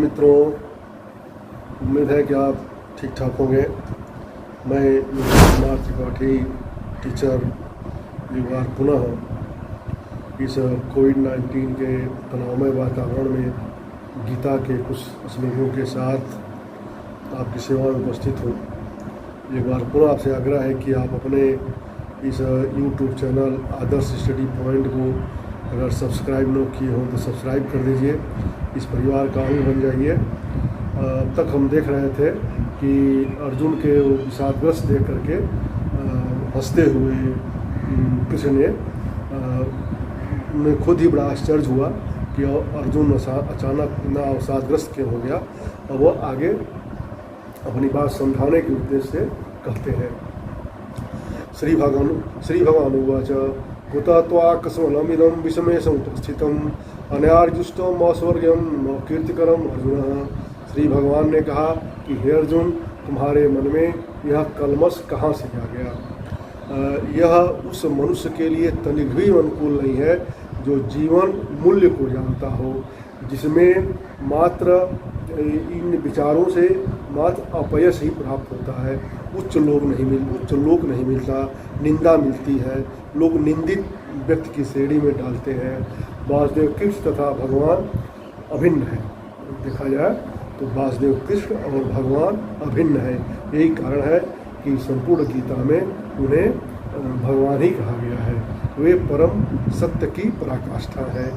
मित्रों, उम्मीद है कि आप ठीक ठाक होंगे। मैं कुमार त्रिपाठी, टीचर, एक बार पुनः इस कोविड-19 के तनावमय वातावरण में गीता के कुछ श्लोकों के साथ आपकी सेवा में उपस्थित हूँ। एक बार पुनः आपसे आग्रह है कि आप अपने इस YouTube चैनल आदर्श स्टडी पॉइंट को अगर सब्सक्राइब न किए हों तो सब्सक्राइब कर दीजिए, इस परिवार का अंग बन जाइए। अब तक हम देख रहे थे कि अर्जुन के विषादग्रस्त देख करके हंसते हुए कृष्ण ने उन्हें खुद ही बड़ा आश्चर्य हुआ कि अर्जुन अचानक इतना अवसादग्रस्त क्यों हो गया। और वह आगे अपनी बात समझाने के उद्देश्य से कहते हैं। श्री भगवान उवाच कुत त्वाकस्मलमिदं विषमे समुपस्थितम् अनार्युष्टम अस्वर्ग्यम कीर्तिकरम अर्जुन। श्री भगवान ने कहा कि हे अर्जुन, तुम्हारे मन में यह कलमश कहाँ से आ गया। यह उस मनुष्य के लिए तनिक भी अनुकूल नहीं है जो जीवन मूल्य को जानता हो, जिसमें मात्र इन विचारों से मात्र अपयश ही प्राप्त होता है। उच्च लोक नहीं मिलता, निंदा मिलती है, लोग निंदित व्यक्ति की श्रेणी में डालते हैं। वासुदेव कृष्ण तथा भगवान अभिन्न है। देखा जाए तो वासुदेव कृष्ण और भगवान अभिन्न है। यही कारण है कि संपूर्ण गीता में उन्हें भगवान ही कहा गया है। वे परम सत्य की पराकाष्ठा है।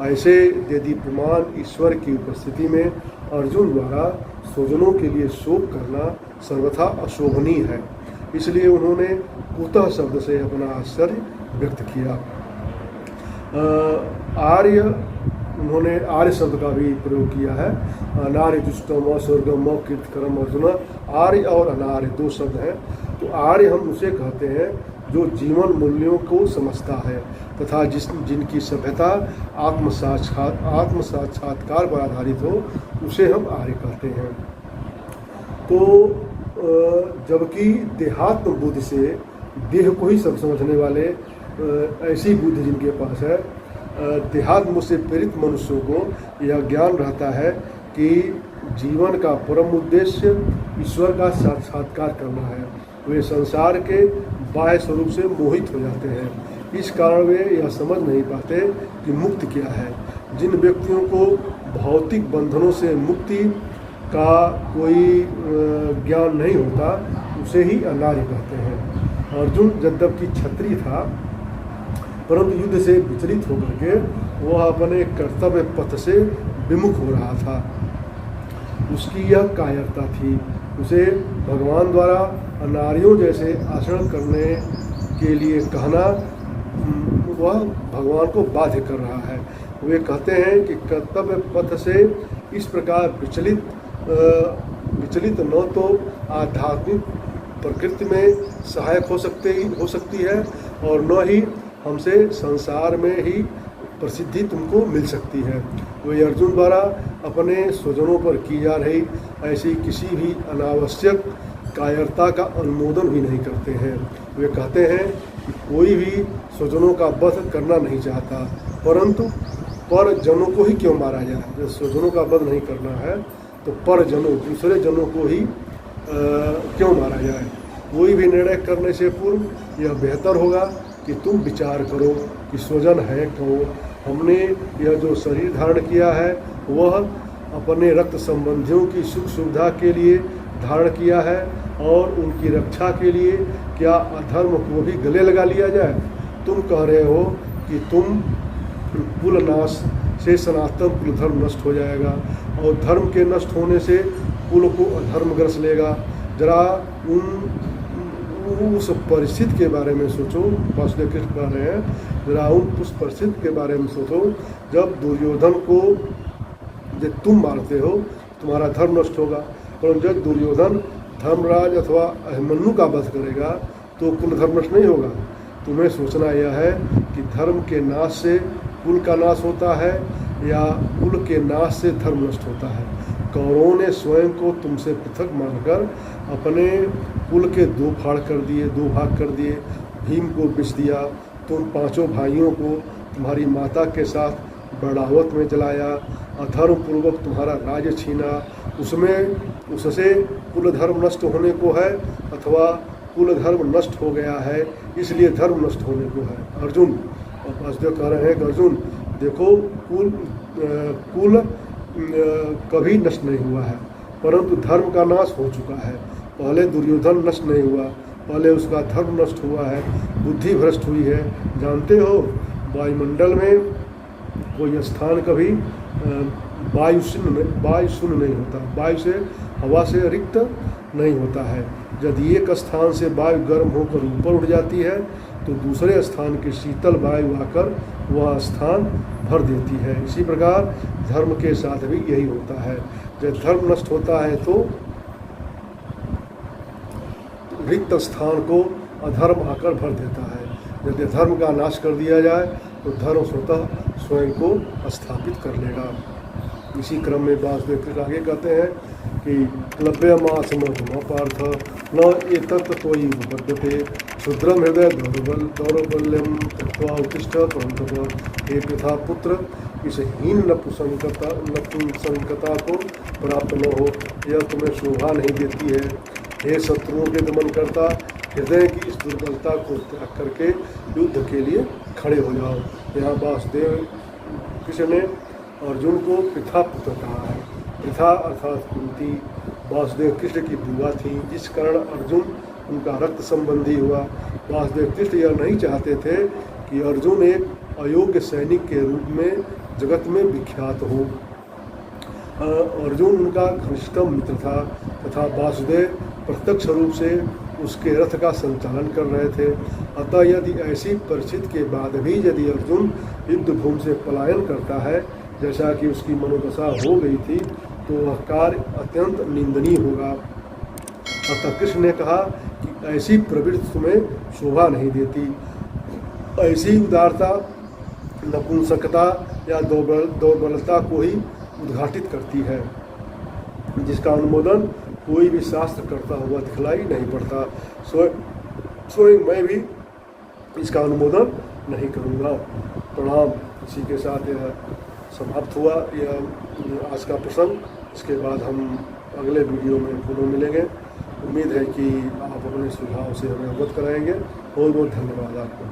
ऐसे यदि प्रमाण ईश्वर की उपस्थिति में अर्जुन द्वारा स्वजनों के लिए शोक करना सर्वथा अशोभनीय है, इसलिए उन्होंने कुतः शब्द से अपना आश्चर्य व्यक्त किया। उन्होंने आर्य शब्द का भी प्रयोग किया है। अनार्य दुष्टम स्वर्गम कीर्तिकरम अर्जुन। आर्य और अनार्य दो शब्द हैं। तो आर्य हम उसे कहते हैं जो जीवन मूल्यों को समझता है तथा जिनकी सभ्यता आत्म साक्षात्कार पर आधारित हो, उसे हम आर्य कहते हैं। तो जबकि देहात्म बुद्धि से देह को ही सब समझने वाले ऐसी बुद्धि जिनके पास है, देहात्म से प्रेरित मनुष्यों को यह ज्ञान रहता है कि जीवन का परम उद्देश्य ईश्वर का साक्षात्कार करना है। वे संसार के बाह्य स्वरूप से मोहित हो जाते हैं। इस कारण वे यह समझ नहीं पाते कि मुक्ति क्या है। जिन व्यक्तियों को भौतिक बंधनों से मुक्ति का कोई ज्ञान नहीं होता, उसे ही अनार्य कहते हैं। अर्जुन यद्यपि क्षत्रिय था, परंतु युद्ध से विचलित होकर के वह अपने कर्तव्य पथ से विमुख हो रहा था। उसकी यह कायरता थी। उसे भगवान द्वारा अनार्यों जैसे आचरण करने के लिए कहना वह भगवान को बाध्य कर रहा है। वे कहते हैं कि कर्तव्य पथ से इस प्रकार विचलित न तो आध्यात्मिक प्रकृति में सहायक हो सकती है और न ही हमसे संसार में ही प्रसिद्धि तुमको मिल सकती है। वे अर्जुन द्वारा अपने स्वजनों पर की जा रही ऐसी किसी भी अनावश्यक कायरता का अनुमोदन भी नहीं करते हैं। वे कहते हैं कि कोई भी स्वजनों का वध करना नहीं चाहता, परंतु पर जनों को ही क्यों मारा जाए। जब स्वजनों का वध नहीं करना है तो पर जनों, दूसरे जनों को ही क्यों मारा जाए। कोई भी निर्णय करने से पूर्व यह बेहतर होगा कि तुम विचार करो कि स्वजन है कौन। हमने यह जो शरीर धारण किया है वह अपने रक्त संबंधियों की सुख सुविधा के लिए धारण किया है, और उनकी रक्षा के लिए क्या अधर्म को भी गले लगा लिया जाए। तुम कह रहे हो कि तुम कुल नाश से सनातन कुल धर्म नष्ट हो जाएगा और धर्म के नष्ट होने से कुल को अधर्म ग्रस लेगा। जरा उस परिस्थिति के बारे में सोचो। वासुदेव कृष्ण कह रहे हैं, जरा उस परिस्थिति के बारे में सोचो जब दुर्योधन को जब तुम मारते हो तुम्हारा धर्म नष्ट होगा, परंतु जब दुर्योधन धर्मराज अथवा अभिमन्यु का वध करेगा तो कुल धर्म नष्ट नहीं होगा। तुम्हें सोचना यह है कि धर्म के नाश से कुल का नाश होता है या कुल के नाश से धर्म नष्ट होता है। कौरवों ने स्वयं को तुमसे पृथक मानकर अपने कुल के दो भाग कर दिए। भीम को बेच दिया। तुम पांचों भाइयों को तुम्हारी माता के साथ बड़ावत में जलाया, अधर्म पूर्वक तुम्हारा राज्य छीना, उससे कुल धर्म नष्ट होने को है अथवा कुल धर्म नष्ट हो गया है इसलिए धर्म नष्ट होने को है। अर्जुन, और वासुदेव कह रहे हैं कि अर्जुन देखो, कुल कभी नष्ट नहीं हुआ है, परंतु धर्म का नाश हो चुका है। पहले दुर्योधन नष्ट नहीं हुआ, पहले उसका धर्म नष्ट हुआ है, बुद्धि भ्रष्ट हुई है। जानते हो, वायुमंडल में कोई स्थान कभी वायु शून्य नहीं होता, वायु से, हवा से रिक्त नहीं होता है। यदि एक स्थान से वायु गर्म होकर ऊपर उड़ जाती है तो दूसरे स्थान की शीतल वायु आकर वह स्थान भर देती है। इसी प्रकार धर्म के साथ भी यही होता है। जब धर्म नष्ट होता है तो रिक्त स्थान को अधर्म आकर भर देता है। यदि धर्म का नाश कर दिया जाए तो धर्म स्वतः स्वयं को स्थापित कर लेगा। इसी क्रम में वासुदेव कृष्ण आगे कहते हैं कि क्लव्यमासमधुमा पार्थ न एतत् त्वयि उपपद्यते क्षुद्रम हृदय दौर्बल्यम त्यक्त्वा उत्तिष्ठ परन्तप। हे पिता पुत्र, इस हीन नपुंसकता को प्राप्त न हो, यह तुम्हें शोभा नहीं देती है। हे शत्रुओं के दमन करता, हृदय की इस दुर्बलता को त्याग करके युद्ध के लिए खड़े हो जाओ। यहाँ वासुदेव कृष्ण ने अर्जुन को पिता पुत्र कहा है। पिता अर्थात कुंती वासुदेव कृष्ण की बुआ थी, जिस कारण अर्जुन उनका रक्त संबंधी हुआ। वासुदेव कृष्ण यह नहीं चाहते थे कि अर्जुन एक अयोग्य सैनिक के रूप में जगत में विख्यात हो। अर्जुन उनका घनिष्ठतम मित्र था तथा वासुदेव प्रत्यक्ष रूप से उसके रथ का संचालन कर रहे थे। अतः यदि ऐसी परिस्थिति के बाद भी यदि अर्जुन युद्ध भूमि से पलायन करता है, जैसा कि उसकी मनोदशा हो गई थी, तो वह कार्य अत्यंत निंदनीय होगा। अतः कृष्ण ने कहा कि ऐसी प्रवृत्ति तुम्हें शोभा नहीं देती। ऐसी उदारता नपुंसकता या दुर्बलता को ही उद्घाटित करती है, जिसका अनुमोदन कोई भी शास्त्र करता हुआ दिखलाई नहीं पड़ता। स्वयं मैं भी इसका अनुमोदन नहीं करूँगा। प्रणाम। इसी के साथ यह समाप्त हुआ यह आज का प्रसंग। इसके बाद हम अगले वीडियो में पुनः मिलेंगे। उम्मीद है कि आप अपने सुझाव से हमें अवगत कराएंगे। बहुत बहुत धन्यवाद आपको।